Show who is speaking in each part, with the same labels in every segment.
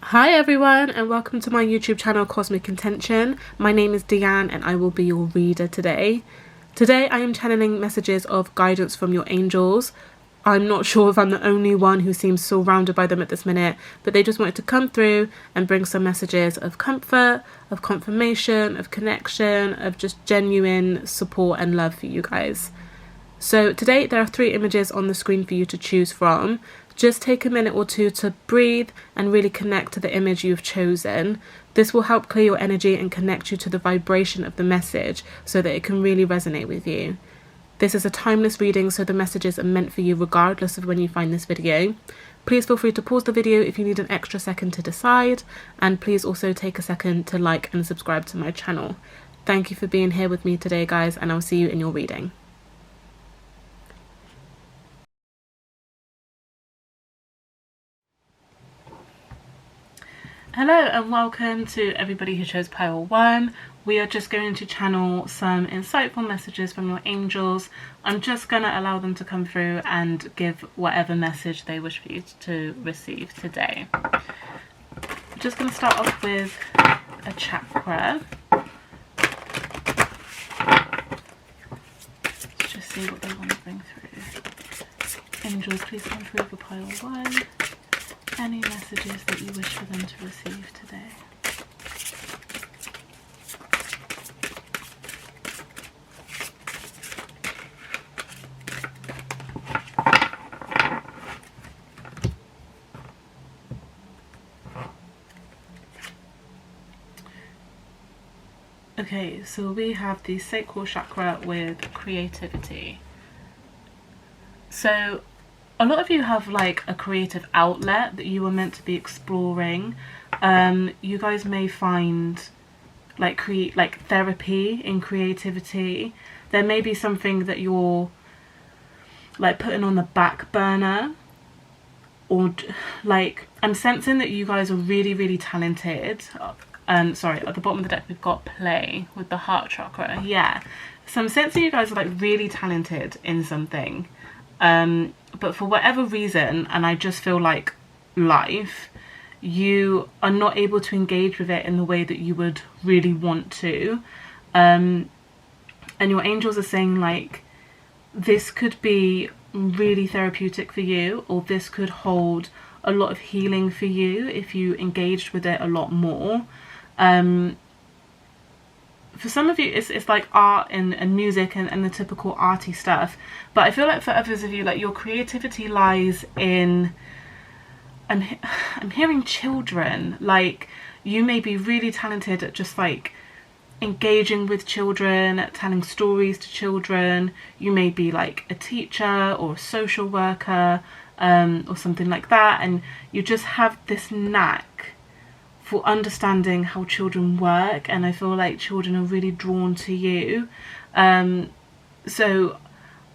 Speaker 1: Hi everyone, and welcome to my YouTube channel Cosmic Intention. My name is Deanne and I will be your reader today. Today I am channeling messages of guidance from your angels. I'm not sure if I'm the only one who seems surrounded by them at this minute, but they just wanted to come through and bring some messages of comfort, of confirmation, of connection, of just genuine support and love for you guys. So today there are 3 images on the screen for you to choose from. Just take a minute or two to breathe and really connect to the image you've chosen. This will help clear your energy and connect you to the vibration of the message so that it can really resonate with you. This is a timeless reading, so the messages are meant for you regardless of when you find this video. Please feel free to pause the video if you need an extra second to decide, and please also take a second to like and subscribe to my channel. Thank you for being here with me today, guys, and I'll see you in your reading. Hello and welcome to everybody who chose pile 1. We are just going to channel some insightful messages from your angels. I'm just going to allow them to come through and give whatever message they wish for you to receive today. I'm just going to start off with a chakra. Let's just see what they want to bring through. Angels, please come through for pile 1. Any messages that you wish for them to receive today. Okay, so we have the sacral chakra with creativity. So a lot of you have like a creative outlet that you were meant to be exploring. You guys may find like therapy in creativity. There may be something that you're like putting on the back burner, or like I'm sensing that you guys are really talented. Sorry, at the bottom of the deck we've got play with the heart chakra. Yeah, so I'm sensing you guys are like really talented in something. But for whatever reason, and I just feel like life, you are not able to engage with it in the way that you would really want to. And your angels are saying like, this could be really therapeutic for you, or this could hold a lot of healing for you if you engaged with it a lot more. For some of you it's like art and music and the typical arty stuff, but I feel like for others of you, like your creativity lies in, I'm hearing children. Like you may be really talented at just like engaging with children, telling stories to children. You may be like a teacher or a social worker, or something like that, and you just have this knack for understanding how children work, and I feel like children are really drawn to you. So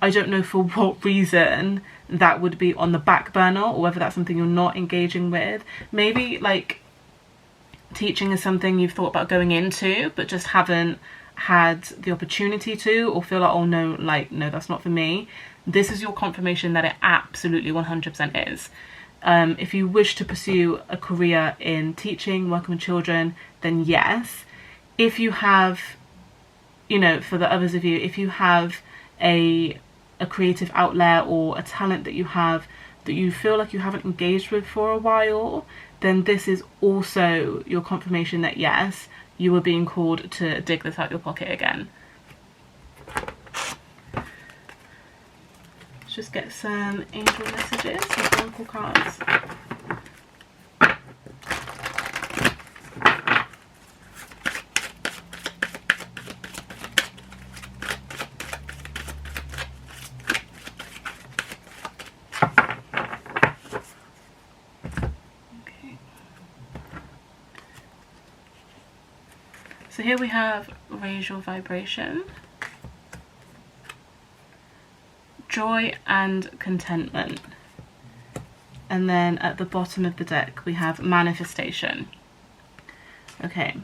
Speaker 1: I don't know for what reason that would be on the back burner, or whether that's something you're not engaging with. Maybe like teaching is something you've thought about going into but just haven't had the opportunity to, or feel like, oh no, like no, that's not for me. This is your confirmation that it absolutely 100% is. If you wish to pursue a career in teaching, working with children, then yes. If you have, you know, for the others of you, if you have a creative outlet or a talent that you have that you feel like you haven't engaged with for a while, then this is also your confirmation that yes, you are being called to dig this out your pocket again. Just get some angel messages, some oracle cards. Okay. So here we have raise your vibration, joy and contentment, and then at the bottom of the deck we have manifestation. Okay,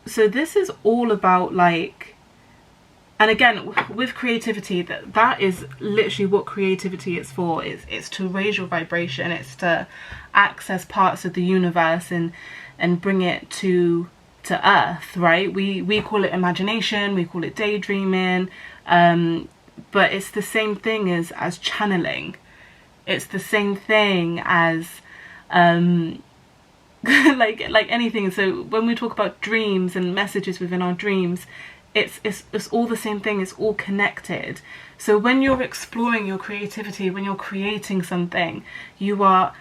Speaker 1: so this is all about like And again, with creativity, that is literally what creativity is for. It's to raise your vibration. It's to access parts of the universe and bring it to earth, right? We call it imagination, we call it daydreaming, but it's the same thing as channeling. It's the same thing as like anything. So when we talk about dreams and messages within our dreams, it's all the same thing. It's all connected. So when you're exploring your creativity, when you're creating something, you are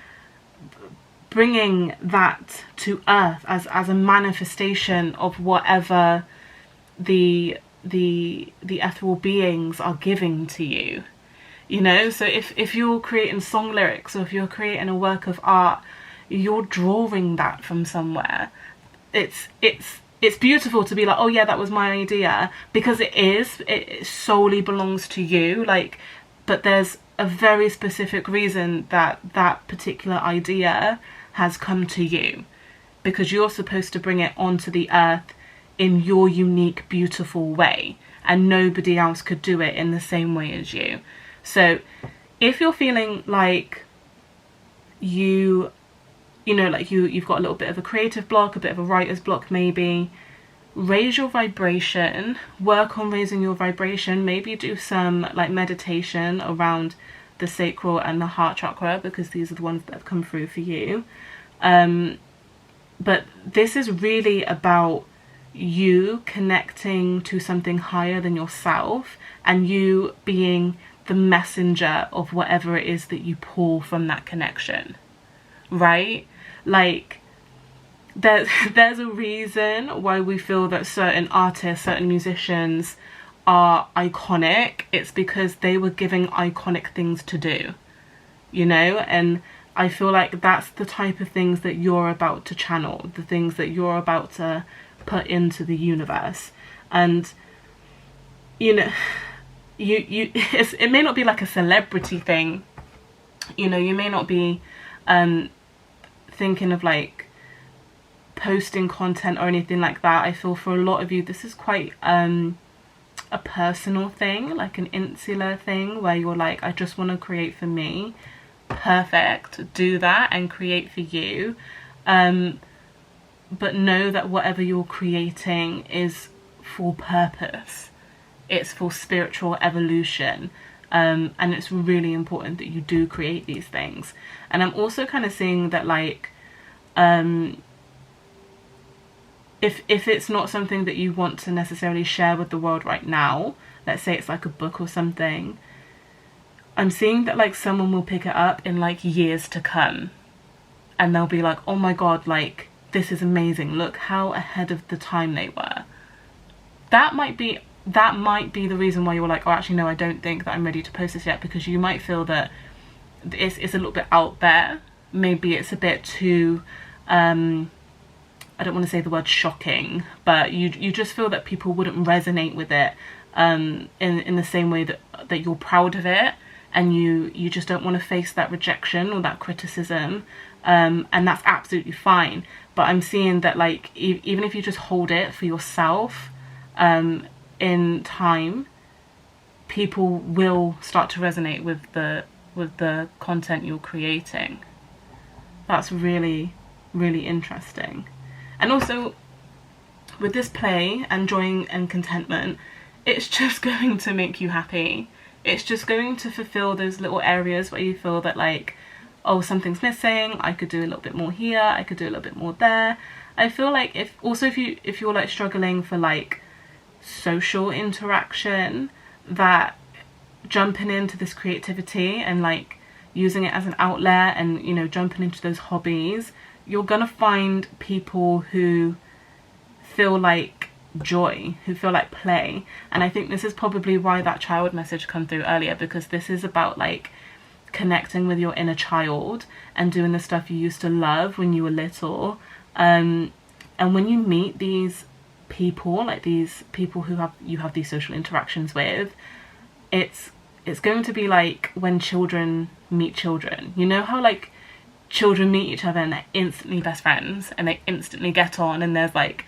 Speaker 1: bringing that to earth as a manifestation of whatever the ethereal beings are giving to you. You know, so if you're creating song lyrics, or if you're creating a work of art, you're drawing that from somewhere. It's beautiful to be like, oh yeah, that was my idea, because it solely belongs to you. Like, but there's a very specific reason that particular idea has come to you, because you're supposed to bring it onto the earth in your unique, beautiful way, and nobody else could do it in the same way as you. So if you're feeling like you've got a little bit of a creative block, a bit of a writer's block maybe, raise your vibration, work on raising your vibration, maybe do some like meditation around the sacral and the heart chakra, because these are the ones that have come through for you. But this is really about you connecting to something higher than yourself, and you being the messenger of whatever it is that you pull from that connection, right? Like, there's a reason why we feel that certain artists, certain musicians are iconic. It's because they were given iconic things to do, you know? And I feel like that's the type of things that you're about to channel, the things that you're about to put into the universe. And, you know, it may not be like a celebrity thing, you know, you may not be thinking of like posting content or anything like that. I feel for a lot of you this is quite a personal thing, like an insular thing, where you're like, I just want to create for me. Perfect, do that and create for you, but know that whatever you're creating is for purpose. It's for spiritual evolution, and it's really important that you do create these things. And I'm also kind of seeing that, like, if it's not something that you want to necessarily share with the world right now, let's say it's like a book or something, I'm seeing that like someone will pick it up in like years to come, and they'll be like, oh my god, like this is amazing, look how ahead of the time they were. That might be the reason why you're like, oh actually no, I don't think that I'm ready to post this yet, because you might feel that it's a little bit out there. Maybe it's a bit too I don't want to say the word shocking, but you just feel that people wouldn't resonate with it in the same way that you're proud of it, and you just don't want to face that rejection or that criticism, and that's absolutely fine. But I'm seeing that like even if you just hold it for yourself, in time people will start to resonate with the content you're creating. That's really, really interesting. And also with this play and joy and contentment, it's just going to make you happy. It's just going to fulfill those little areas where you feel that like, oh, something's missing, I could do a little bit more here, I could do a little bit more there. I feel like if you're like struggling for like social interaction, that jumping into this creativity and like using it as an outlet and, you know, jumping into those hobbies, you're gonna find people who feel like joy, who feel like play. And I think this is probably why that child message come through earlier, because this is about like connecting with your inner child and doing the stuff you used to love when you were little. And when you meet these people, like these people who you have these social interactions with, it's going to be like when children meet children. You know how like children meet each other and they're instantly best friends and they instantly get on, and there's like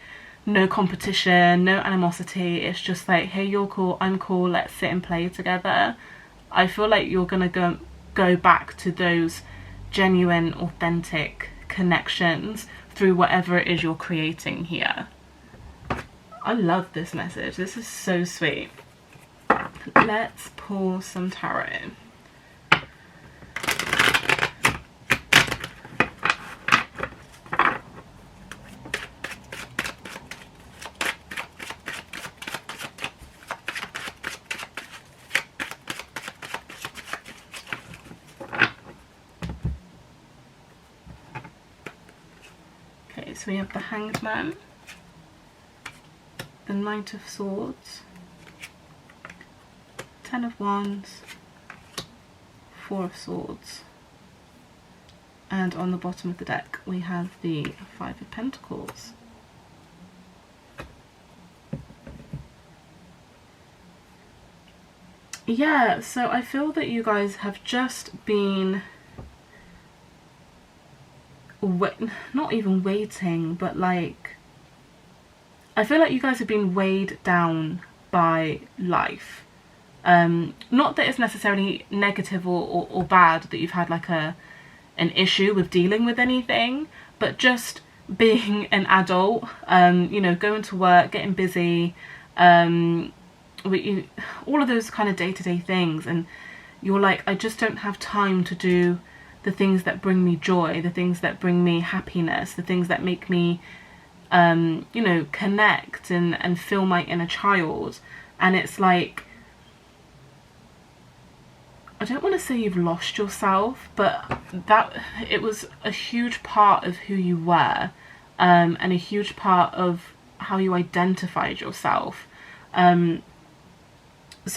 Speaker 1: no competition, no animosity. It's just like, hey, you're cool, I'm cool, let's sit and play together. I feel like you're gonna go back to those genuine, authentic connections through whatever it is you're creating here. I love this message. This is so sweet. Let's pull some tarot. Okay, so we have the Hanged Man, the Knight of Swords, Ten of Wands, Four of Swords, and on the bottom of the deck we have the Five of Pentacles. Yeah, so I feel that you guys have just been not even waiting, but like, I feel like you guys have been weighed down by life. Not that it's necessarily negative or bad that you've had like an issue with dealing with anything, but just being an adult, you know, going to work, getting busy, all of those kind of day-to-day things, and you're like, I just don't have time to do the things that bring me joy, the things that bring me happiness, the things that make me you know, connect and feel my inner child. And it's like, I don't want to say you've lost yourself, but that it was a huge part of who you were, and a huge part of how you identified yourself. So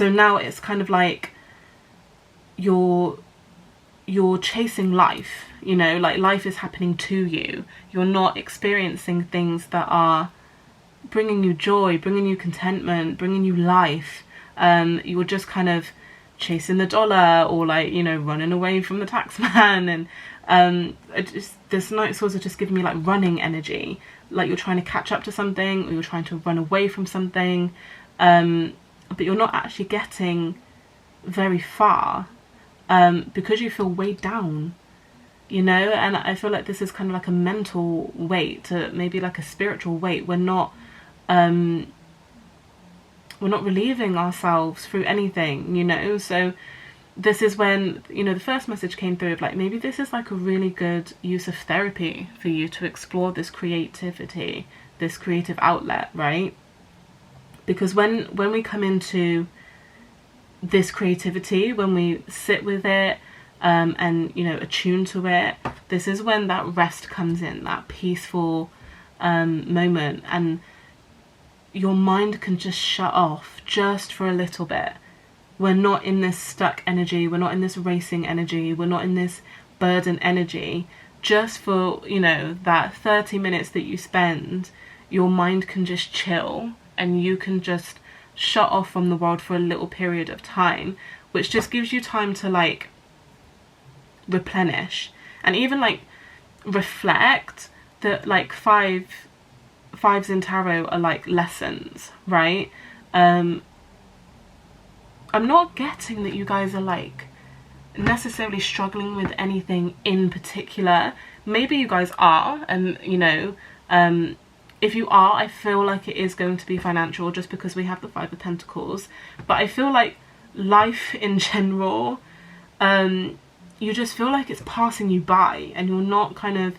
Speaker 1: now it's kind of like you're chasing life, you know, like life is happening to you. You're not experiencing things that are bringing you joy, bringing you contentment, bringing you life. You were just kind of chasing the dollar, or like, you know, running away from the tax man. And this Knight of Swords are just giving me like running energy, like you're trying to catch up to something, or you're trying to run away from something, but you're not actually getting very far, because you feel weighed down, you know. And I feel like this is kind of like a mental weight, maybe like a spiritual weight. We're not relieving ourselves through anything, you know. So this is when, you know, the first message came through of like, maybe this is like a really good use of therapy for you to explore this creativity, this creative outlet, right? Because when we come into this creativity, when we sit with it, and, you know, attune to it, this is when that rest comes in, that peaceful moment, and your mind can just shut off just for a little bit. We're not in this stuck energy, we're not in this racing energy, we're not in this burden energy. Just for, you know, that 30 minutes that you spend, your mind can just chill, and you can just shut off from the world for a little period of time, which just gives you time to like replenish and even like reflect. That like fives in tarot are like lessons, right? I'm not getting that you guys are like necessarily struggling with anything in particular. Maybe you guys are, and you know, if you are, I feel like it is going to be financial, just because we have the Five of Pentacles. But I feel like life in general, you just feel like it's passing you by, and you're not kind of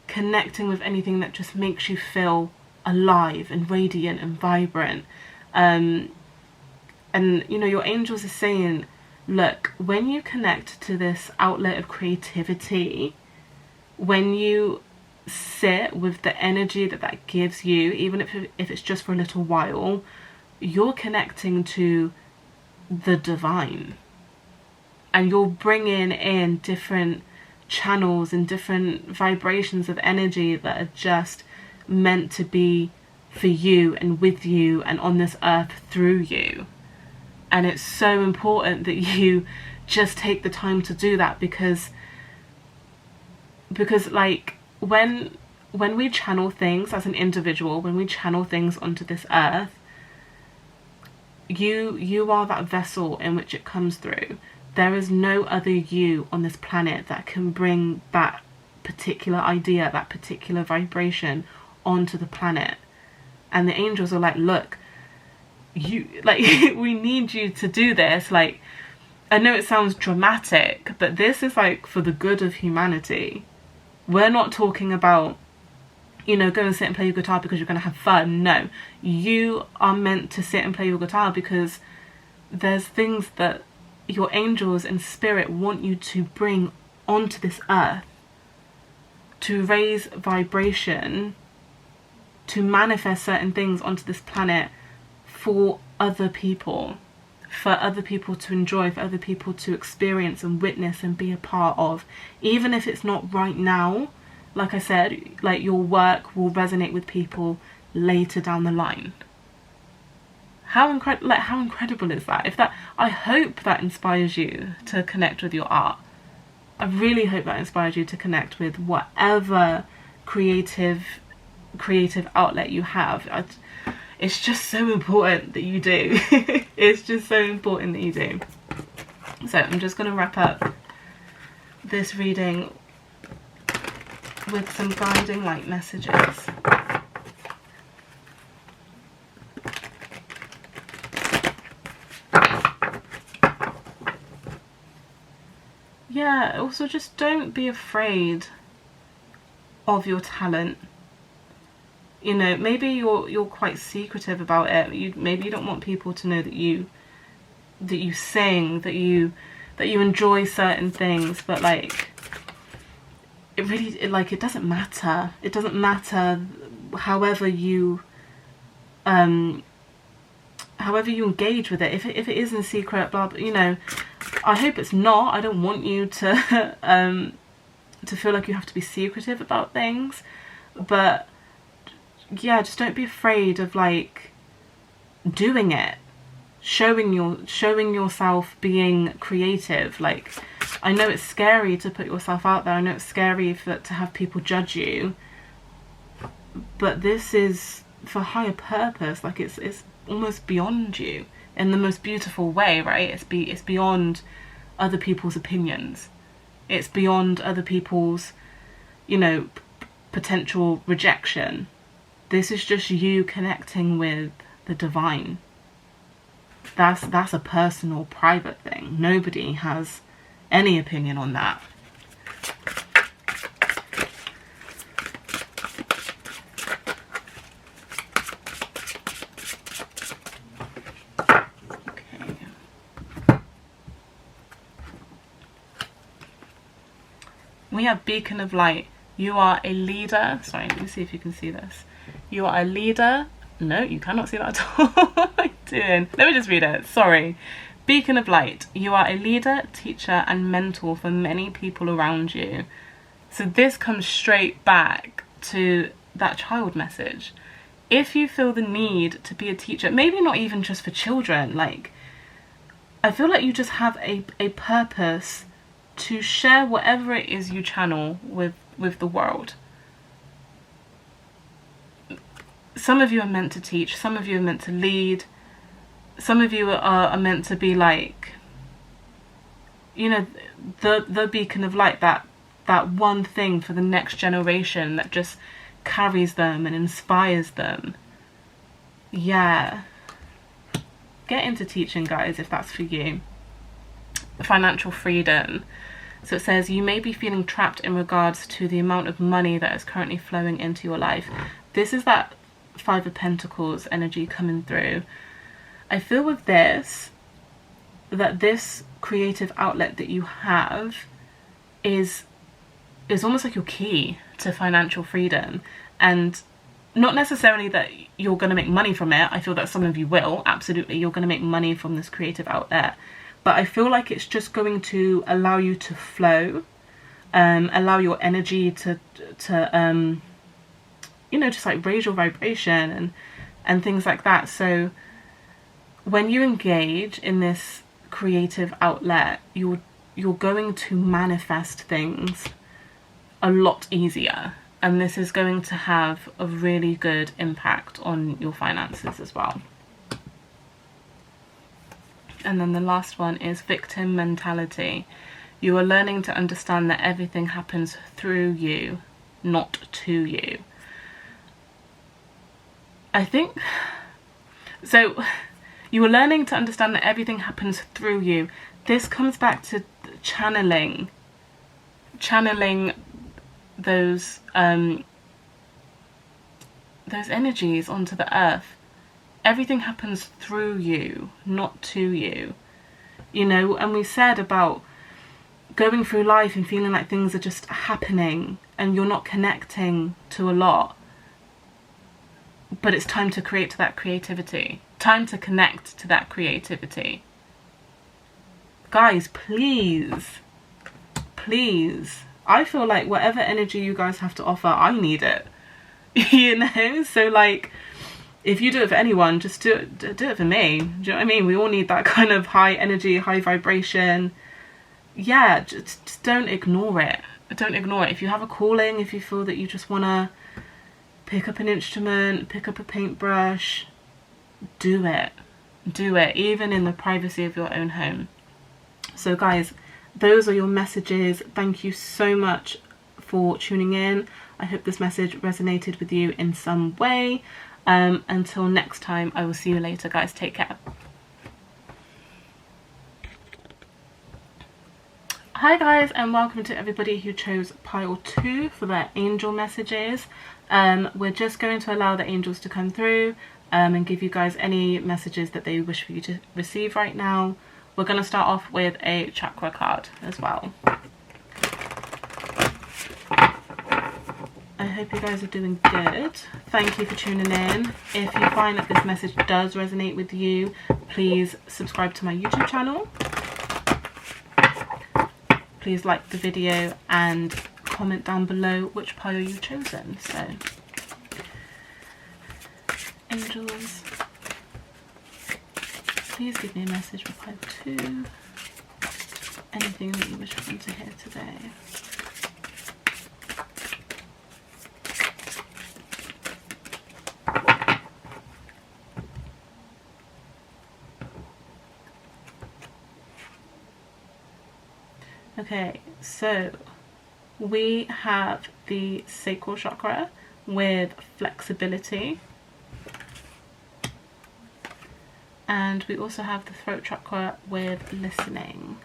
Speaker 1: connecting with anything that just makes you feel alive and radiant and vibrant. And you know, your angels are saying, look, when you connect to this outlet of creativity, when you sit with the energy that gives you, even if it's just for a little while, you're connecting to the divine, and you're bringing in different channels and different vibrations of energy that are just meant to be for you and with you and on this earth through you. And it's so important that you just take the time to do that, because like when when we channel things as an individual, when we channel things onto this earth, you are that vessel in which it comes through. There is no other you on this planet that can bring that particular idea, that particular vibration onto the planet. And the angels are like, look, you, like, we need you to do this. Like, I know it sounds dramatic, but this is like for the good of humanity. We're not talking about, you know, go and sit and play your guitar because you're going to have fun. No, you are meant to sit and play your guitar because there's things that your angels and spirit want you to bring onto this earth, to raise vibration, to manifest certain things onto this planet for other people, for other people to enjoy, for other people to experience and witness and be a part of. Even if it's not right now, like I said, like, your work will resonate with people later down the line. How incredible is that? If that, I hope that inspires you to connect with your art. I really hope that inspires you to connect with whatever creative outlet you have. It's just so important that you do. It's just so important that you do. So I'm just going to wrap up this reading with some guiding light messages. Yeah, also just don't be afraid of your talent. You know, maybe you're quite secretive about it. Maybe you don't want people to know that you sing, that you enjoy certain things, but like, it really, it doesn't matter. It doesn't matter however you engage with it. If it is in secret, blah, blah, you know, I hope it's not. I don't want you to feel like you have to be secretive about things, but yeah, just don't be afraid of like doing it, showing yourself, being creative. Like, I know it's scary to put yourself out there. I know it's scary to have people judge you, but this is for higher purpose. Like, it's almost beyond you in the most beautiful way, right? It's beyond other people's opinions. It's beyond other people's, you know, potential rejection. This is just you connecting with the divine. That's a personal, private thing. Nobody has any opinion on that. We have Beacon of Light. You are a leader. Sorry, let me see if you can see this. You are a leader. No, you cannot see that at all. What am I doing? Let me just read it. Sorry. Beacon of Light. You are a leader, teacher, and mentor for many people around you. So this comes straight back to that child message. If you feel the need to be a teacher, maybe not even just for children, like, I feel like you just have a purpose to share whatever it is you channel with the world. Some of you are meant to teach, some of you are meant to lead, some of you are meant to be like, you know, the beacon of light, that one thing for the next generation that just carries them and inspires them. Yeah. Get into teaching, guys, if that's for you. Financial freedom. So it says, you may be feeling trapped in regards to the amount of money that is currently flowing into your life. This is that Five of Pentacles energy coming through. I feel with this, that this creative outlet that you have is almost like your key to financial freedom. And not necessarily that you're going to make money from it. I feel that some of you will. Absolutely, you're going to make money from this creative outlet. But I feel like it's just going to allow you to flow, allow your energy to you know, just like raise your vibration and things like that. So when you engage in this creative outlet, you're going to manifest things a lot easier. and this is going to have a really good impact on your finances as well. And then the last one is victim mentality. You are learning to understand that everything happens through you, not to you. I think, so you are learning to understand that everything happens through you. This comes back to channeling those energies onto the earth. Everything happens through you, not to you. You know, and we said about going through life and feeling like things are just happening and you're not connecting to a lot. But it's time to create that creativity. Time to connect to that creativity. Guys, please. Please. I feel like whatever energy you guys have to offer, I need it. You know? So like, if you do it for anyone, just do it for me. Do you know what I mean? We all need that kind of high energy, high vibration. Yeah, just don't ignore it. Don't ignore it. If you have a calling, if you feel that you just want to pick up an instrument, pick up a paintbrush, do it. Do it, even in the privacy of your own home. So guys, those are your messages. Thank you so much for tuning in. I hope this message resonated with you in some way. Until next time, I will see you later, guys. Take care. Hi guys, and welcome to everybody who chose pile 2 for their angel messages. We're just going to allow the angels to come through and give you guys any messages that they wish for you to receive right now. We're going to start off with a chakra card as well. I hope you guys are doing good. Thank you for tuning in. If you find that this message does resonate with you, please subscribe to my YouTube channel. Please like the video and comment down below which pile you've chosen. So, angels, please give me a message for pile 2. Anything that you wish for them to hear today. Okay, so we have the sacral chakra with flexibility, and we also have the throat chakra with listening.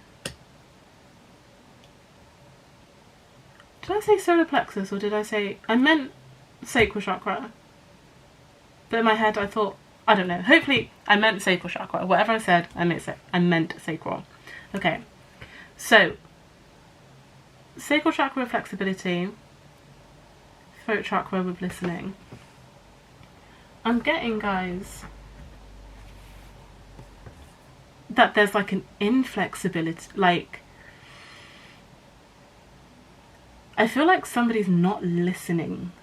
Speaker 1: Did I say solar plexus or did I say, I meant sacral chakra, but in my head I thought, I don't know, hopefully I meant sacral chakra. Whatever I said, I meant sacral. Okay, so sacral chakra with flexibility, throat chakra with listening. I'm getting, guys, that there's like an inflexibility, like I feel like somebody's not listening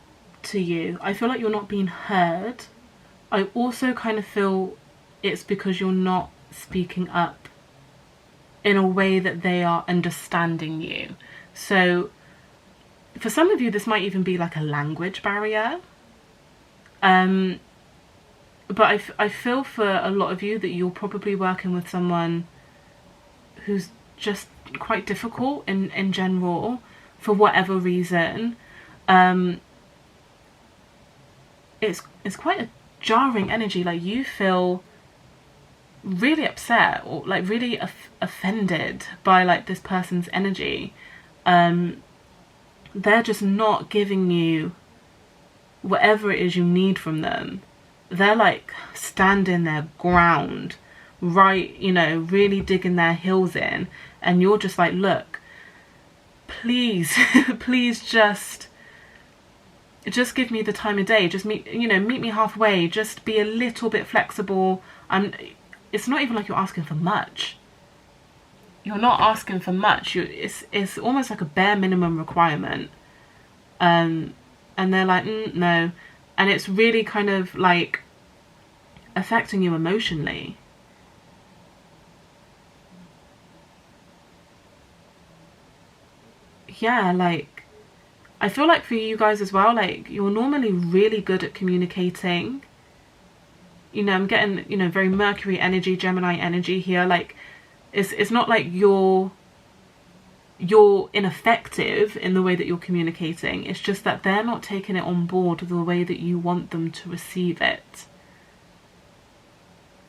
Speaker 1: to you. I feel like you're not being heard. I also kind of feel it's because you're not speaking up in a way that they are understanding you. So for some of you, this might even be like a language barrier. But I feel for a lot of you that you're probably working with someone who's just quite difficult in general for whatever reason. It's quite a jarring energy. Like you feel really upset or like really offended by like this person's energy. They're just not giving you whatever it is you need from them. They're like standing their ground, right, you know, really digging their heels in, and you're just like, look, please please just give me the time of day, just meet me halfway, just be a little bit flexible. It's not even like you're asking for much. You're not asking for much. It's almost like a bare minimum requirement. And they're like, no. And it's really kind of like affecting you emotionally. Yeah, like I feel like for you guys as well, like you're normally really good at communicating. You know, I'm getting, you know, very Mercury energy, Gemini energy here. Like it's not like you're ineffective in the way that you're communicating. It's just that they're not taking it on board the way that you want them to receive it.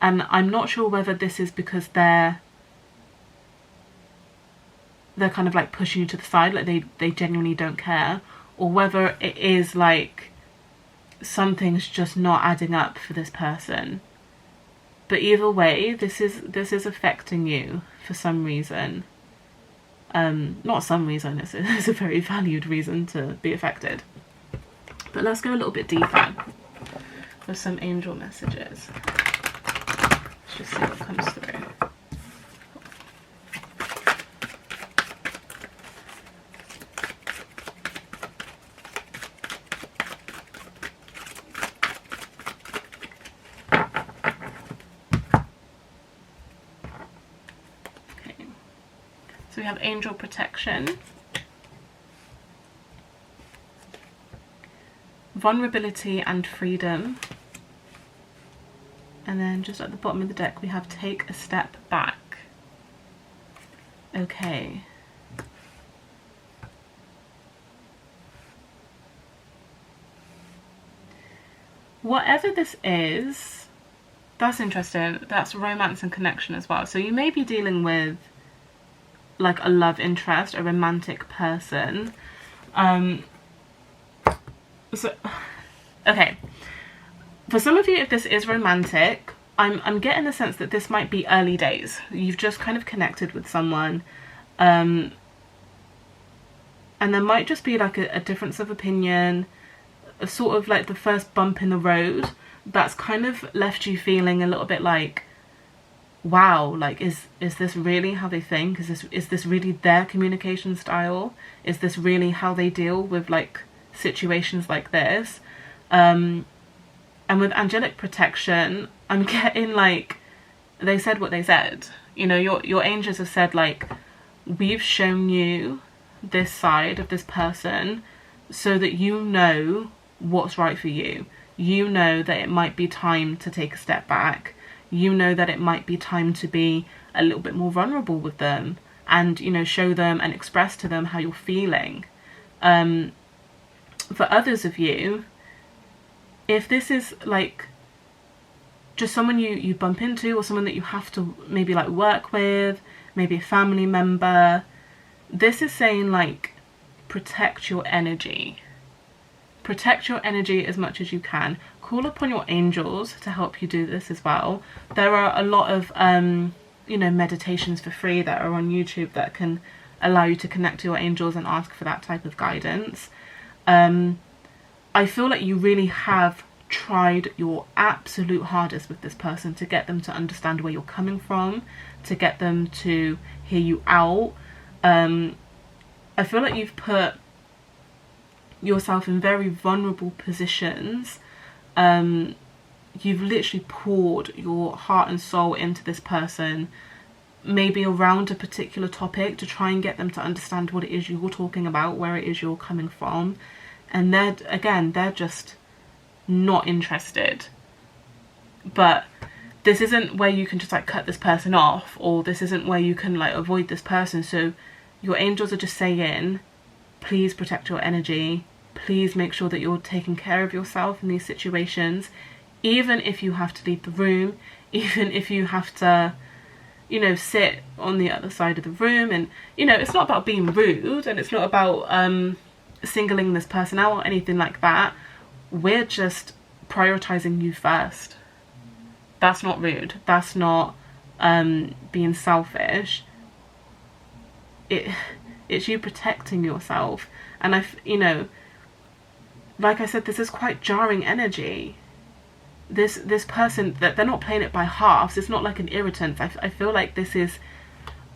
Speaker 1: And I'm not sure whether this is because they're kind of like pushing you to the side, like they genuinely don't care, or whether it is like something's just not adding up for this person. But either way, this is affecting you for some reason. Not some reason, it's a very valued reason to be affected. But let's go a little bit deeper with some angel messages. Let's just see what comes through. So we have angel protection, vulnerability and freedom, and then just at the bottom of the deck we have take a step back. Okay. Whatever this is, that's interesting. That's romance and connection as well. So you may be dealing with like a love interest, a romantic person. So okay, for some of you, if this is romantic, I'm getting the sense that this might be early days. You've just kind of connected with someone, and there might just be like a difference of opinion, a sort of like the first bump in the road that's kind of left you feeling a little bit like, wow, like is this really how they think? Is this really their communication style? Is this really how they deal with like situations like this? And with angelic protection, I'm getting like, they said what they said. You know, your angels have said like, we've shown you this side of this person so that you know what's right for you. You know that it might be time to take a step back. You know that it might be time to be a little bit more vulnerable with them and, you know, show them and express to them how you're feeling. For others of you, if this is like just someone you bump into, or someone that you have to maybe like work with, maybe a family member, this is saying like, protect your energy. Protect your energy as much as you can. Call upon your angels to help you do this as well. There are a lot of you know, meditations for free that are on YouTube that can allow you to connect to your angels and ask for that type of guidance. I feel like you really have tried your absolute hardest with this person to get them to understand where you're coming from, to get them to hear you out. I feel like you've put yourself in very vulnerable positions. You've literally poured your heart and soul into this person, maybe around a particular topic, to try and get them to understand what it is you're talking about, where it is you're coming from. And they're just not interested. But this isn't where you can just like cut this person off, or this isn't where you can like avoid this person. So your angels are just saying, please protect your energy. Please make sure that you're taking care of yourself in these situations, even if you have to leave the room, even if you have to, you know, sit on the other side of the room. And, you know, it's not about being rude, and it's not about singling this person out or anything like that. We're just prioritizing you first. That's not rude. That's not being selfish. It's you protecting yourself. And you know, like I said, this is quite jarring energy. This person, that they're not playing it by halves. It's not like an irritant. I feel like this is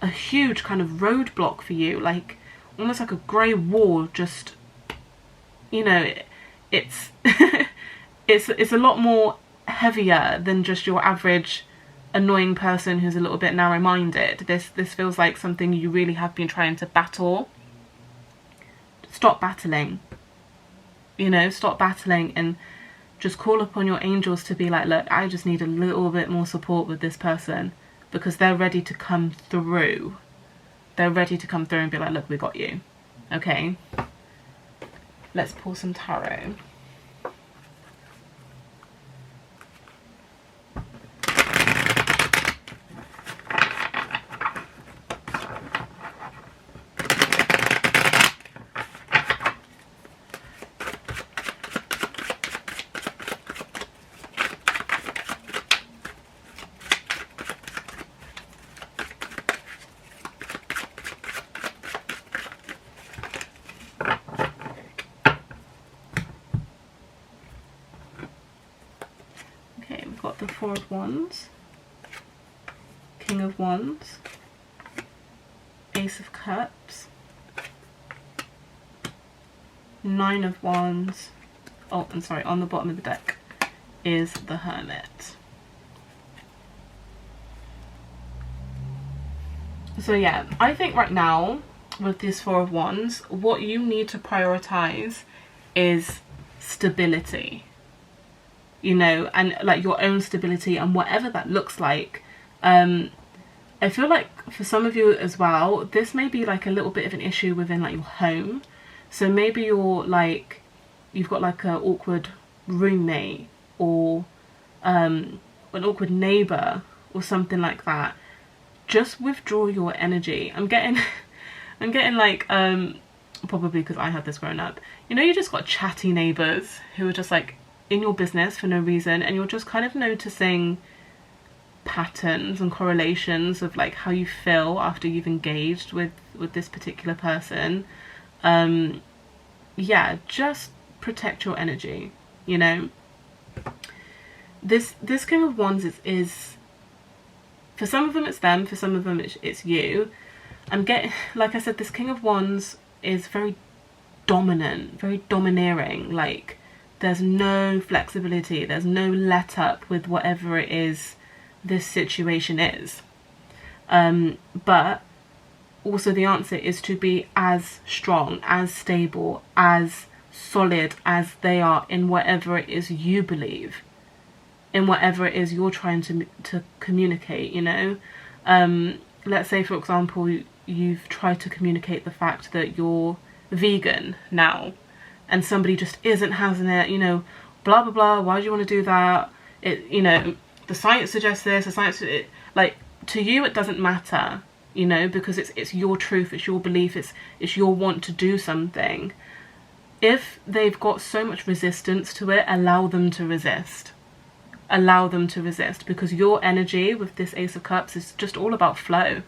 Speaker 1: a huge kind of roadblock for you, like almost like a grey wall. Just, you know, it's it's a lot more heavier than just your average annoying person who's a little bit narrow-minded. This feels like something you really have been trying to battle stop battling. You know, stop battling and just call upon your angels to be like, look, I just need a little bit more support with this person, because they're ready to come through. They're ready to come through and be like, look, we got you. Okay, let's pull some tarot. Got the Four of Wands, King of Wands, Ace of Cups, Nine of Wands. Oh, I'm sorry, on the bottom of the deck is the Hermit. So yeah, I think right now with this Four of Wands, what you need to prioritize is stability. You know, and like your own stability and whatever that looks like. I feel like for some of you as well, this may be like a little bit of an issue within like your home. So maybe you're like, you've got like an awkward roommate or an awkward neighbor or something like that. Just withdraw your energy. I'm getting like, probably because I had this growing up, you know, you just got chatty neighbors who are just like in your business for no reason, and you're just kind of noticing patterns and correlations of like how you feel after you've engaged with this particular person. Yeah, just protect your energy, you know. This King of Wands is for some of them it's them, for some of them it's you. I'm getting, like I said, this King of Wands is very dominant, very domineering. Like, there's no flexibility, there's no let up with whatever it is this situation is. But also the answer is to be as strong, as stable, as solid as they are in whatever it is you believe, in whatever it is you're trying to communicate, you know. Let's say, for example, you've tried to communicate the fact that you're vegan now, and somebody just isn't having it, you know, blah blah blah, why do you want to do that, it, you know, the science suggests this, the science, like, to you it doesn't matter, you know, because it's your truth, it's your belief, it's your want to do something. If they've got so much resistance to it, allow them to resist. Allow them to resist, because your energy with this Ace of Cups is just all about flow.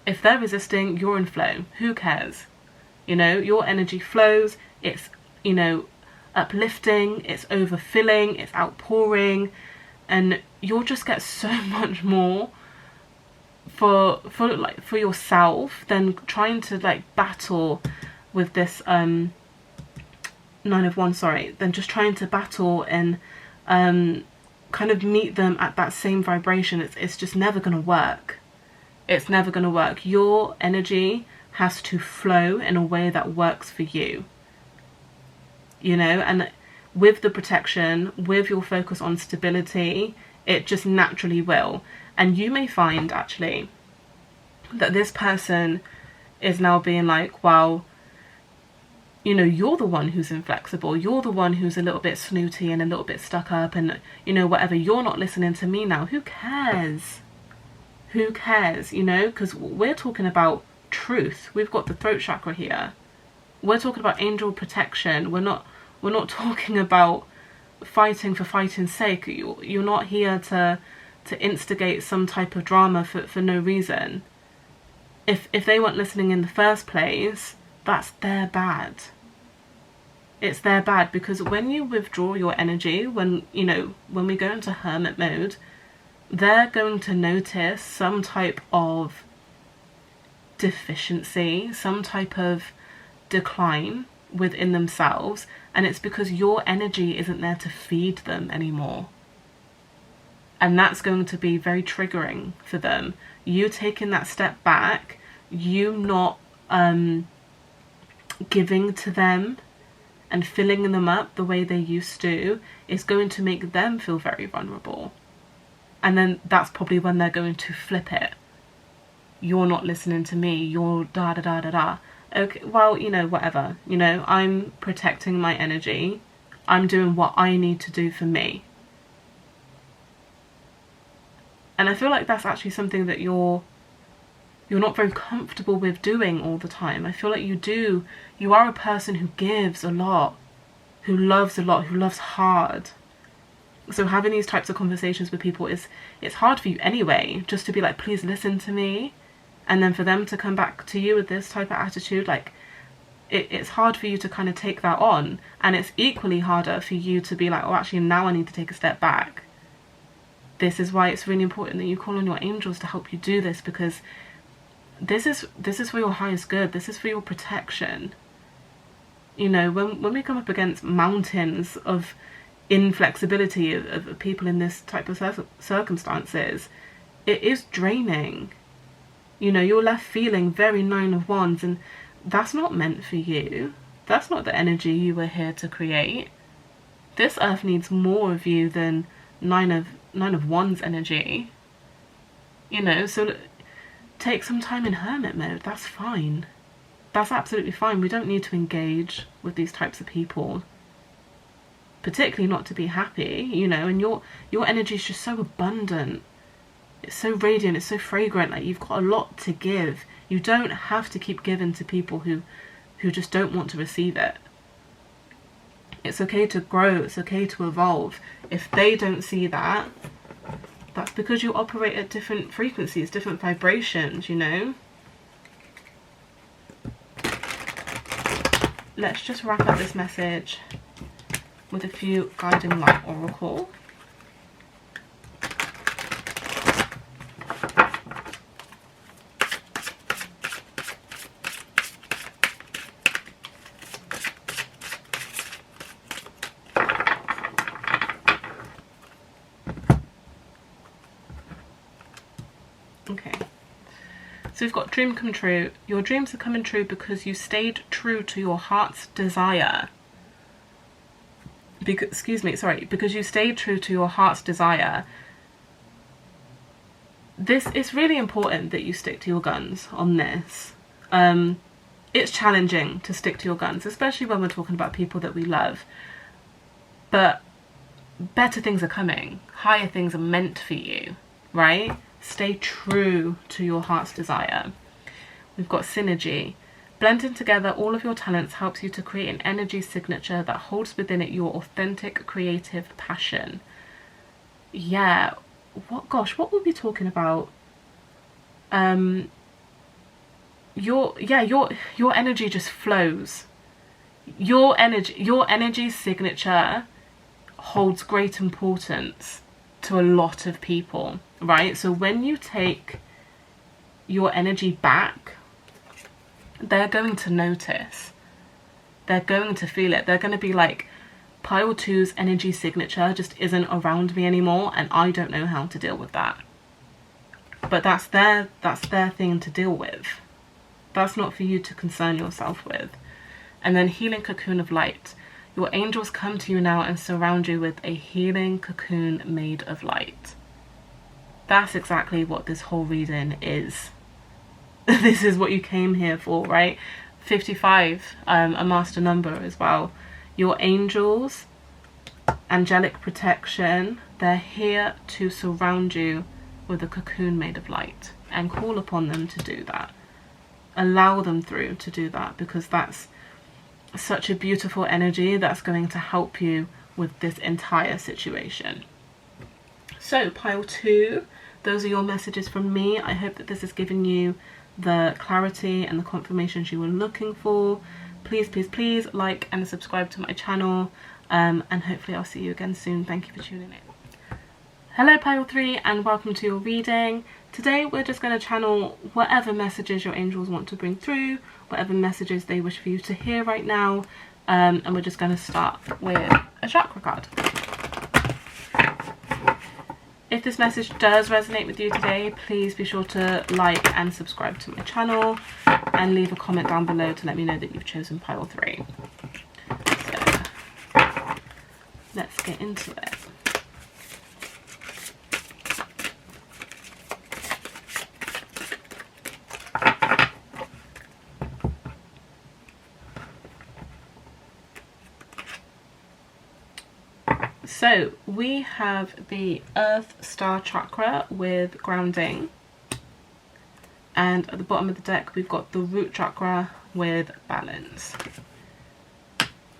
Speaker 1: If they're resisting, you're in flow. Who cares? You know, your energy flows. It's, you know, uplifting, it's overfilling, it's outpouring, and you'll just get so much more for yourself than trying to like battle with this Nine of Wands, sorry, than just trying to battle and kind of meet them at that same vibration. It's just never gonna work. It's never gonna work. Your energy has to flow in a way that works for you, you know, and with the protection, with your focus on stability, it just naturally will. And you may find actually that this person is now being like, well, you know, you're the one who's inflexible, you're the one who's a little bit snooty and a little bit stuck up, and, you know, whatever, you're not listening to me now. Who cares? Who cares, you know? Because we're talking about truth. We've got the throat chakra here. We're talking about angel protection. We're not talking about fighting for fighting's sake. You're not here to instigate some type of drama for no reason. If they weren't listening in the first place, that's their bad. It's their bad, because when you withdraw your energy, when, you know, when we go into hermit mode, they're going to notice some type of deficiency, some type of decline within themselves, and it's because your energy isn't there to feed them anymore. And that's going to be very triggering for them. You taking that step back, you not giving to them and filling them up the way they used to is going to make them feel very vulnerable. And then that's probably when they're going to flip it. You're not listening to me, you're da da da da da. Okay, well, you know, whatever. You know, I'm protecting my energy. I'm doing what I need to do for me. And I feel like that's actually something that you're not very comfortable with doing all the time. I feel like you are a person who gives a lot, who loves a lot, who loves hard. So having these types of conversations with people it's hard for you anyway, just to be like, please listen to me. And then for them to come back to you with this type of attitude, like, it's hard for you to kind of take that on. And it's equally harder for you to be like, oh, actually, now I need to take a step back. This is why it's really important that you call on your angels to help you do this, because this is for your highest good. This is for your protection. You know, when we come up against mountains of inflexibility of people in this type of circumstances, it is draining. You know, you're left feeling very Nine of Wands, and that's not meant for you. That's not the energy you were here to create. This earth needs more of you than Nine of Wands energy. You know, so take some time in hermit mode. That's fine. That's absolutely fine. We don't need to engage with these types of people, particularly not to be happy, you know. And your energy is just so abundant. It's so radiant, it's so fragrant, like you've got a lot to give. You don't have to keep giving to people who just don't want to receive it. It's okay to grow, it's okay to evolve. If they don't see that, that's because you operate at different frequencies, different vibrations, you know. Let's just wrap up this message with a few guiding light oracle. Okay, so we've got dream come true. Your dreams are coming true because you stayed true to your heart's desire. Because you stayed true to your heart's desire. It's really important that you stick to your guns on this. It's challenging to stick to your guns, especially when we're talking about people that we love. But better things are coming. Higher things are meant for you, right? Stay true to your heart's desire. We've got synergy. Blending together all of your talents helps you to create an energy signature that holds within it your authentic creative passion. Yeah, what were we talking about? Your energy just flows. Your energy signature holds great importance to a lot of people, right? So when you take your energy back, they're going to notice. They're going to feel it. They're going to be like, Pile 2's energy signature just isn't around me anymore, and I don't know how to deal with that. But that's their thing to deal with. That's not for you to concern yourself with. And then healing cocoon of light. Your angels come to you now and surround you with a healing cocoon made of light. That's exactly what this whole reading is. This is what you came here for, right? 55, a master number as well. Your angels, angelic protection, they're here to surround you with a cocoon made of light, and call upon them to do that. Allow them through to do that, because that's such a beautiful energy that's going to help you with this entire situation. So Pile 2, those are your messages from me. I hope that this has given you the clarity and the confirmations you were looking for. Please, please, please like and subscribe to my channel, and hopefully I'll see you again soon. Thank you for tuning in. Hello Pile 3, and welcome to your reading. Today we're just going to channel whatever messages your angels want to bring through, whatever messages they wish for you to hear right now, and we're just going to start with a chakra card. If this message does resonate with you today, please be sure to like and subscribe to my channel. and leave a comment down below to let me know that you've chosen pile 3. So let's get into it. So we have the Earth Star Chakra with grounding, and at the bottom of the deck we've got the Root Chakra with balance.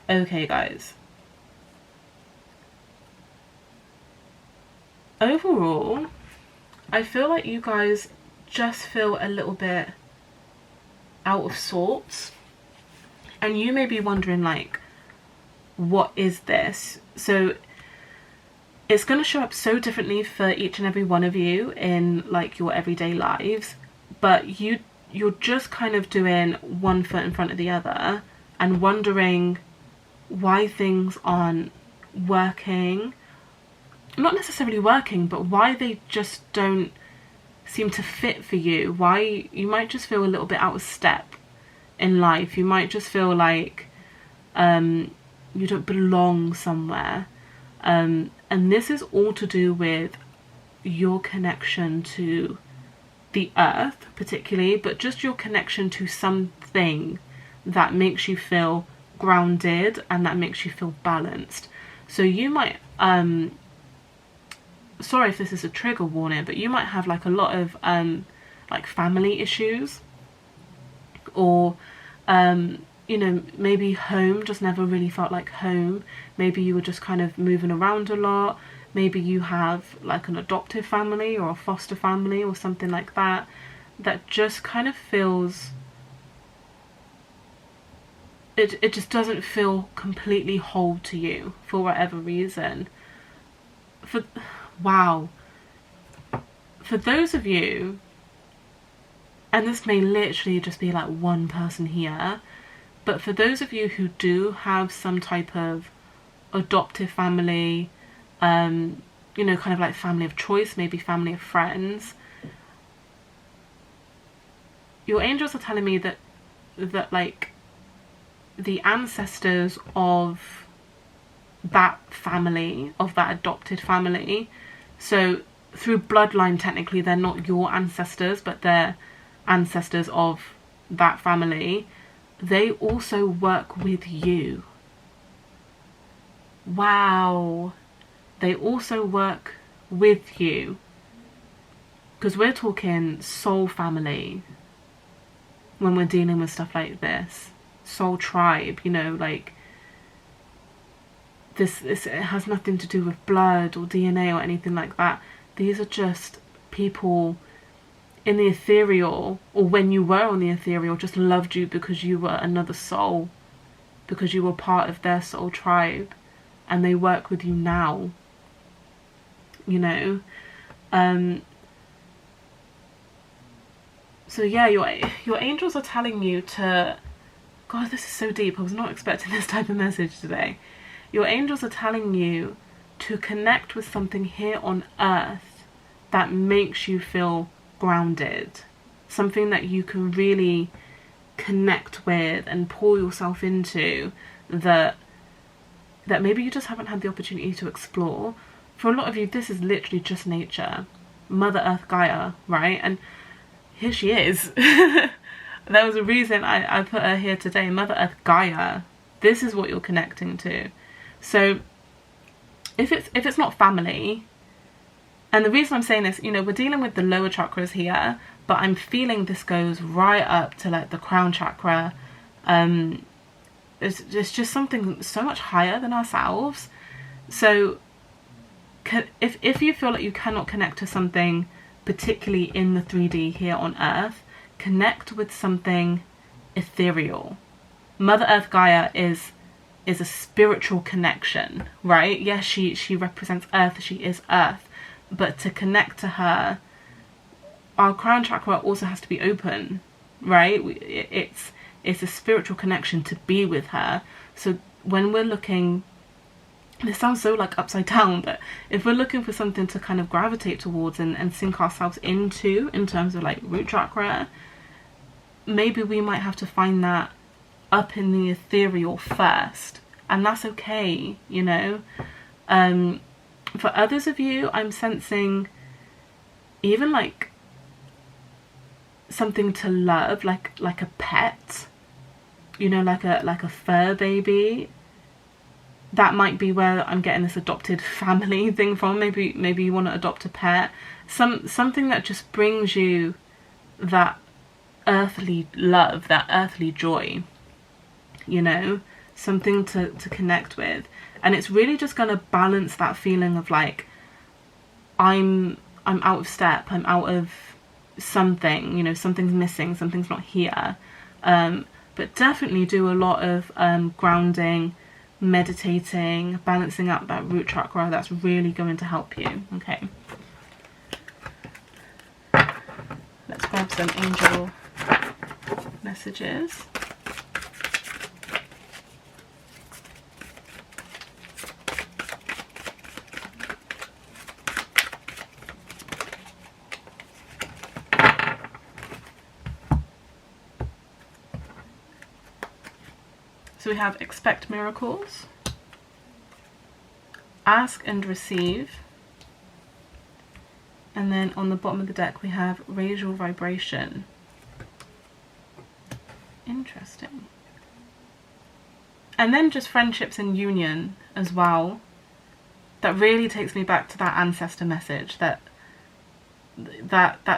Speaker 1: Okay guys, overall I feel like you guys just feel a little bit out of sorts, and you may be wondering like, what is this? So it's going to show up so differently for each and every one of you in like your everyday lives, but you're just kind of doing one foot in front of the other and wondering why things aren't working, not necessarily working, but why they just don't seem to fit for you. Why you might just feel a little bit out of step in life. You might just feel like you don't belong somewhere. And this is all to do with your connection to the earth particularly, but just your connection to something that makes you feel grounded and that makes you feel balanced. So you might, sorry if this is a trigger warning, but you might have like a lot of like family issues, or you know, maybe home just never really felt like home. Maybe you were just kind of moving around a lot. Maybe you have like an adoptive family or a foster family or something like that, that just kind of feels, it just doesn't feel completely whole to you for whatever reason. Wow. For those of you, and this may literally just be like one person here, but for those of you who do have some type of adoptive family, you know, kind of like family of choice, maybe family of friends, your angels are telling me that like the ancestors of that family, of that adopted family, so through bloodline technically they're not your ancestors, but they're ancestors of that family, they also work with you. Wow. They also work with you, because we're talking soul family when we're dealing with stuff like this. Soul tribe, you know, like this it has nothing to do with blood or DNA or anything like that. These are just people in the ethereal, or when you were on the ethereal, just loved you because you were another soul, because you were part of their soul tribe, and they work with you now, you know. So yeah, your angels are telling you to, God, this is so deep, I was not expecting this type of message today. Your angels are telling you to connect with something here on earth that makes you feel grounded, something that you can really connect with and pour yourself into, that maybe you just haven't had the opportunity to explore. For a lot of you, this is literally just nature, Mother Earth Gaia, right? And here she is. There was a reason I put her here today, Mother Earth Gaia. This is what you're connecting to. So if it's not family, and the reason I'm saying this, you know, we're dealing with the lower chakras here, but I'm feeling this goes right up to like the crown chakra. It's just something so much higher than ourselves. So if you feel like you cannot connect to something particularly in the 3D here on earth, connect with something ethereal. Mother Earth Gaia is a spiritual connection, right? Yes, she represents earth, she is earth, but to connect to her, our crown chakra also has to be open, right? It's a spiritual connection to be with her. So when we're looking, this sounds so like upside down, but if we're looking for something to kind of gravitate towards and sink ourselves into in terms of like root chakra, maybe we might have to find that up in the ethereal first, and that's okay, you know. For others of you, I'm sensing even like something to love, like a pet, you know, like a fur baby. That might be where I'm getting this adopted family thing from. Maybe you want to adopt a pet, something that just brings you that earthly love, that earthly joy, you know, something to connect with. And it's really just going to balance that feeling of like, I'm out of step, I'm out of something, you know, something's missing, something's not here. But definitely do a lot of grounding, meditating, balancing out that root chakra. That's really going to help you. Okay, let's grab some angel messages. So we have expect miracles, ask and receive, and then on the bottom of the deck we have raise your vibration. Interesting. And then just friendships and union as well. That really takes me back to that ancestor message, that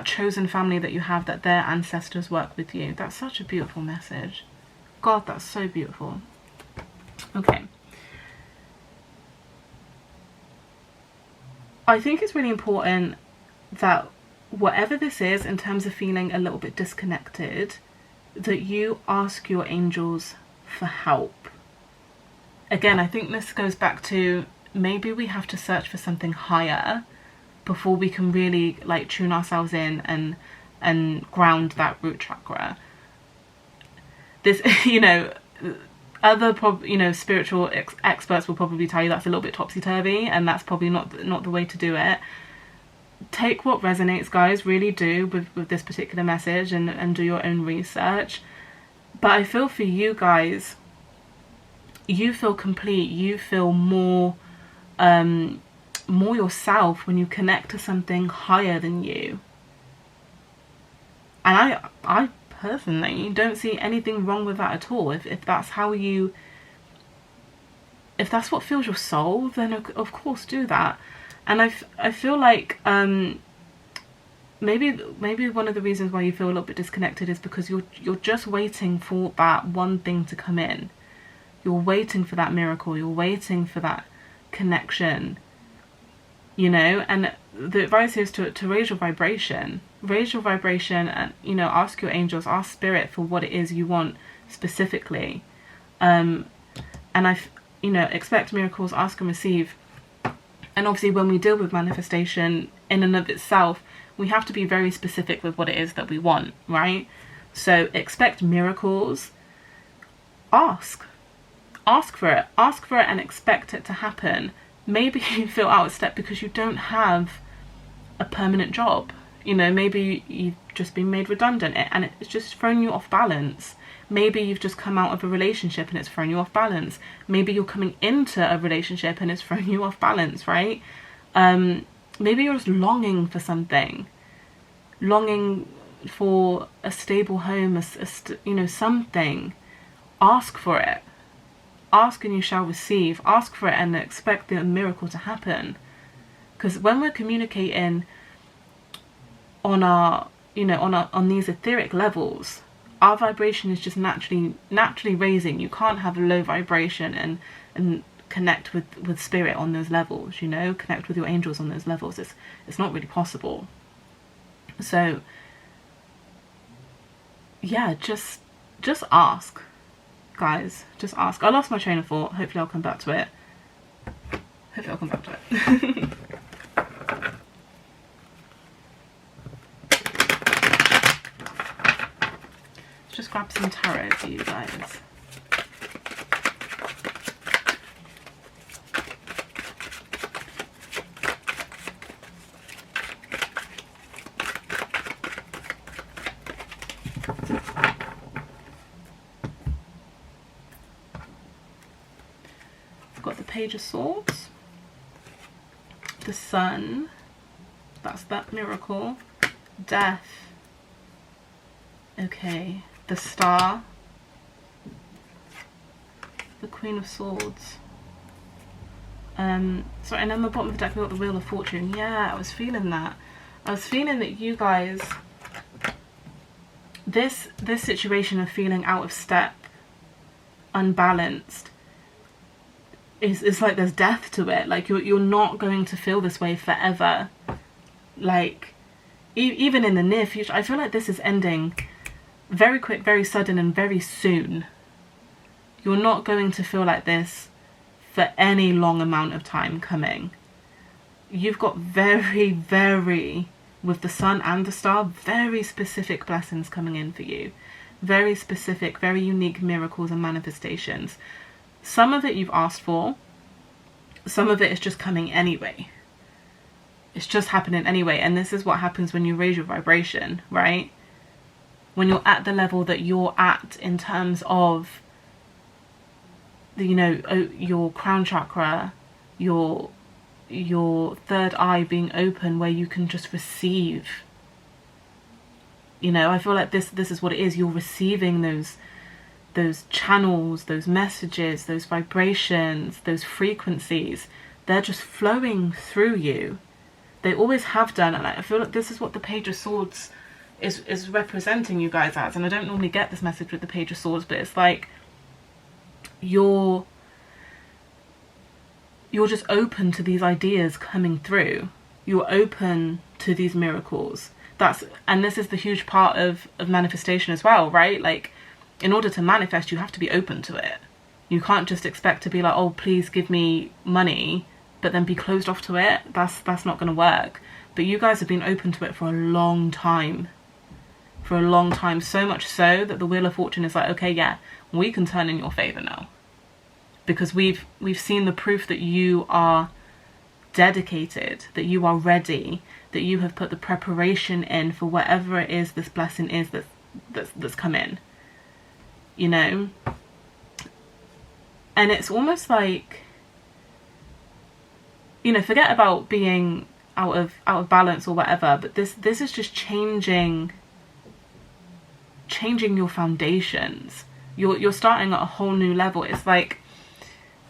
Speaker 1: chosen family that you have, that their ancestors work with you. That's such a beautiful message. God, that's so beautiful. Okay. I think it's really important that whatever this is, in terms of feeling a little bit disconnected, that you ask your angels for help. Again, I think this goes back to maybe we have to search for something higher before we can really like tune ourselves in and ground that root chakra. This, you know, other spiritual experts will probably tell you that's a little bit topsy-turvy, and that's probably not the way to do it. Take what resonates, guys, really do with this particular message, and do your own research. But I feel for you guys, you feel complete, you feel more yourself when you connect to something higher than you. And I personally don't see anything wrong with that at all. If that's how you, if that's what fills your soul, then of course do that. And I feel like maybe one of the reasons why you feel a little bit disconnected is because you're just waiting for that one thing to come in. You're waiting for that miracle, you're waiting for that connection, you know. And the advice is to raise your vibration. Raise your vibration, and, you know, ask your angels, ask spirit for what it is you want specifically. And expect miracles, ask and receive. And obviously when we deal with manifestation in and of itself, we have to be very specific with what it is that we want, right? So expect miracles, ask for it and expect it to happen. Maybe you feel out of step because you don't have a permanent job. You know, maybe you've just been made redundant and it's just thrown you off balance. Maybe you've just come out of a relationship and it's thrown you off balance. Maybe you're coming into a relationship and it's thrown you off balance, right? Maybe you're just longing for something. Longing for a stable home, something. Ask for it. Ask and you shall receive. Ask for it and expect the miracle to happen. Because when we're communicating on our, on these etheric levels, our vibration is just naturally raising. You can't have a low vibration and connect with spirit on those levels, you know, connect with your angels on those levels. It's not really possible. So yeah, just ask, guys, just ask. I lost my train of thought. Hopefully I'll come back to it. Just grab some tarot for you guys. We've got the Page of Swords, the Sun, that's that miracle, Death, okay, the Star, the Queen of Swords. So, and on the bottom of the deck we've got the Wheel of Fortune. Yeah, I was feeling that. I was feeling that you guys, this situation of feeling out of step, unbalanced, it's like there's death to it. Like you're not going to feel this way forever. Like even in the near future, I feel like this is ending very quick, very sudden, and very soon. You're not going to feel like this for any long amount of time coming. You've got very, very, with the Sun and the Star, very specific blessings coming in for you. Very specific, very unique miracles and manifestations. Some of it you've asked for, some of it is just coming anyway. It's just happening anyway. And this is what happens when you raise your vibration, right? When you're at the level that you're at in terms of, you know, your crown chakra, your third eye being open, where you can just receive. You know, I feel like this is what it is. You're receiving those channels, those messages, those vibrations, those frequencies. They're just flowing through you. They always have done, and I feel like this is what the Page of Swords is representing you guys as. And I don't normally get this message with the Page of Swords, but it's like you're just open to these ideas coming through. You're open to these miracles. And this is the huge part of manifestation as well, right? Like, in order to manifest, you have to be open to it. You can't just expect to be like, oh, please give me money, but then be closed off to it. That's not going to work. But you guys have been open to it for a long time. For a long time. So much so that the Wheel of Fortune is like, okay, yeah, we can turn in your favor now. Because we've seen the proof that you are dedicated, that you are ready, that you have put the preparation in for whatever it is this blessing is that's come in. You know? And it's almost like, you know, forget about being out of balance or whatever, but this is just changing your foundations. You're starting at a whole new level. It's like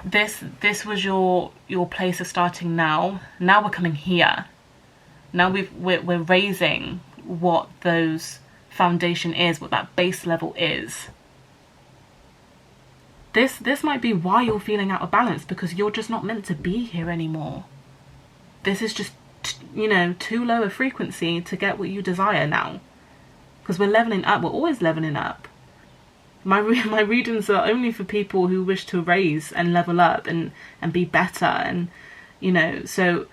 Speaker 1: this was your place of starting now. Now we're coming here. Now we're raising what those foundation is, what that base level is. This might be why you're feeling out of balance, because you're just not meant to be here anymore. This is just, you know, too low a frequency to get what you desire now. Because we're leveling up. We're always leveling up. My readings are only for people who wish to raise and level up and be better. And, you know, so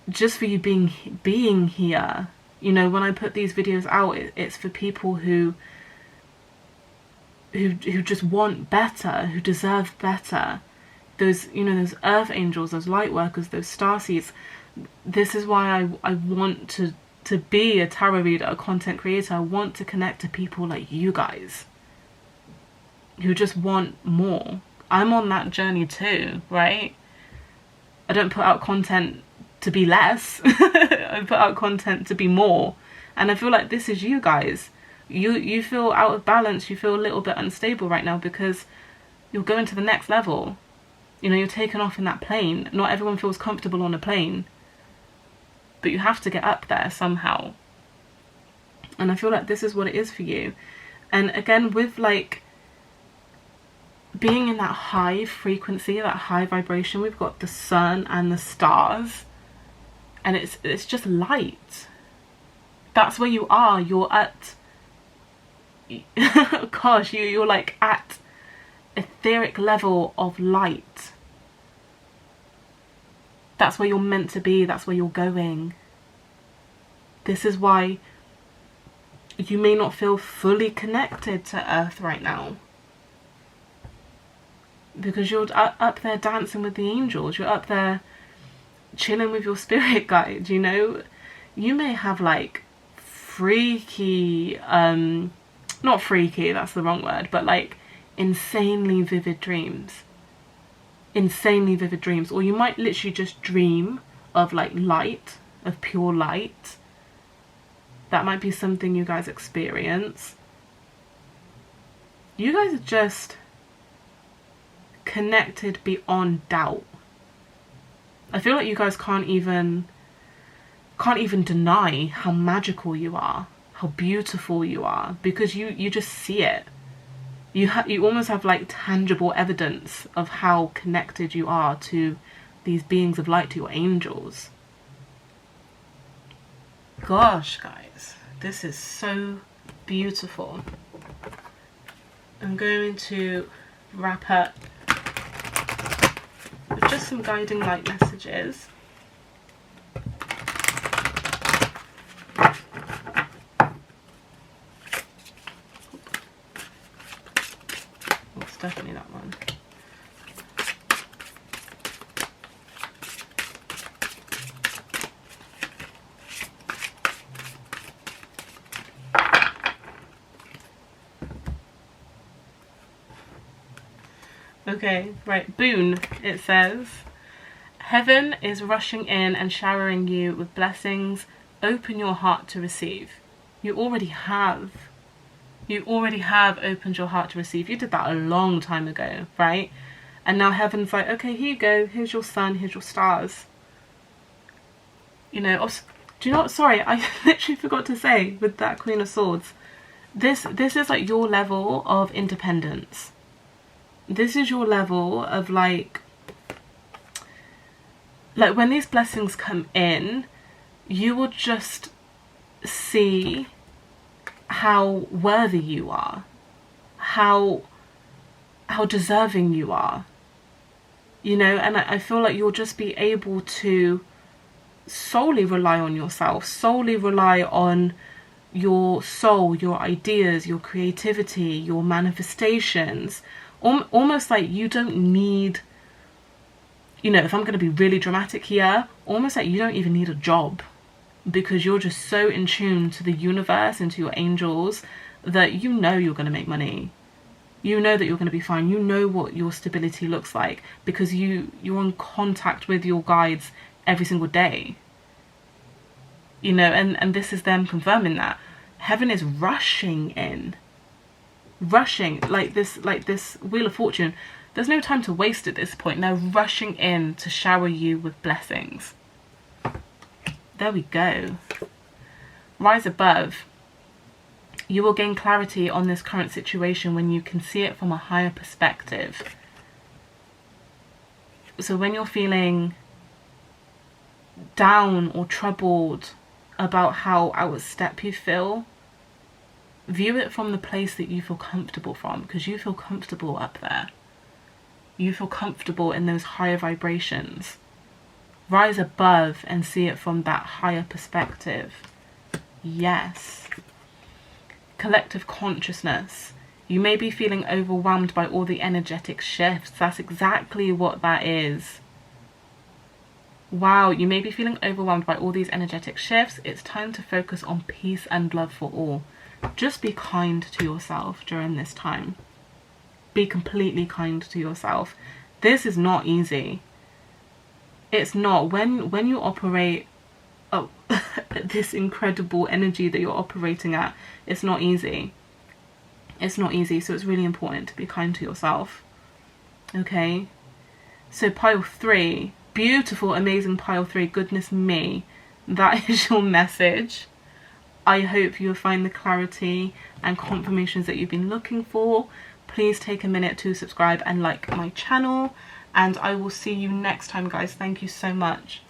Speaker 1: just for you being here, you know, when I put these videos out, it's for people who just want better, who deserve better. Those, you know, those earth angels, those light workers, those starseeds. This is why I want to be a tarot reader, a content creator. I want to connect to people like you guys who just want more. I'm on that journey too, right? I don't put out content to be less. I put out content to be more. And I feel like this is you guys. You feel out of balance, you feel a little bit unstable right now because you're going to the next level. You know, you're taking off in that plane. Not everyone feels comfortable on a plane, but you have to get up there somehow. And I feel like this is what it is for you. And again, with like being in that high frequency, that high vibration, we've got the sun and the stars, and it's just light. That's where you are. You're at gosh, you're like at etheric level of light. That's where you're meant to be. That's where you're going. This is why you may not feel fully connected to Earth right now, because you're up there dancing with the angels. You're up there chilling with your spirit guide, you know. You may have like freaky, not freaky, that's the wrong word, but like insanely vivid dreams. insanely vivid dreams, or you might literally just dream of like light, of pure light. That might be something you guys experience. You guys are just connected beyond doubt. I feel like you guys can't even deny how magical you are, how beautiful you are, because you just see it. You almost have like tangible evidence of how connected you are to these beings of light, to your angels. Gosh, guys, this is so beautiful. I'm going to wrap up with just some guiding light messages. It's definitely that one. Okay, right, boon, it says, heaven is rushing in and showering you with blessings. Open your heart to receive. You already have opened your heart to receive. You did that a long time ago, right? And now heaven's like, okay, here you go. Here's your sun, here's your stars. You know, do you know what? Sorry, I literally forgot to say with that Queen of Swords. This is like your level of independence. This is your level of like when these blessings come in, you will just see how worthy you are, how deserving you are, you know. And I feel like you'll just be able to solely rely on yourself, solely rely on your soul, your ideas, your creativity, your manifestations. Almost like you don't need, you know, if I'm going to be really dramatic here, almost like you don't even need a job, because you're just so in tune to the universe and to your angels that you know you're going to make money. You know that you're going to be fine. You know what your stability looks like, because you're in contact with your guides every single day. You know, and this is them confirming that. Heaven is rushing in. Rushing, like this Wheel of Fortune. There's no time to waste at this point. They're rushing in to shower you with blessings. There we go. Rise above. You will gain clarity on this current situation when you can see it from a higher perspective. So when you're feeling down or troubled about how out of step you feel, view it from the place that you feel comfortable from, because you feel comfortable up there. You feel comfortable in those higher vibrations. Rise above and see it from that higher perspective. Yes. Collective consciousness. You may be feeling overwhelmed by all the energetic shifts. That's exactly what that is. Wow, you may be feeling overwhelmed by all these energetic shifts. It's time to focus on peace and love for all. Just be kind to yourself during this time. Be completely kind to yourself. This is not easy. It's not. When you operate this incredible energy that you're operating at, it's not easy. It's not easy, so it's really important to be kind to yourself. Okay? So pile 3, beautiful, amazing pile 3, goodness me, that is your message. I hope you'll find the clarity and confirmations that you've been looking for. Please take a minute to subscribe and like my channel, and I will see you next time, guys. Thank you so much.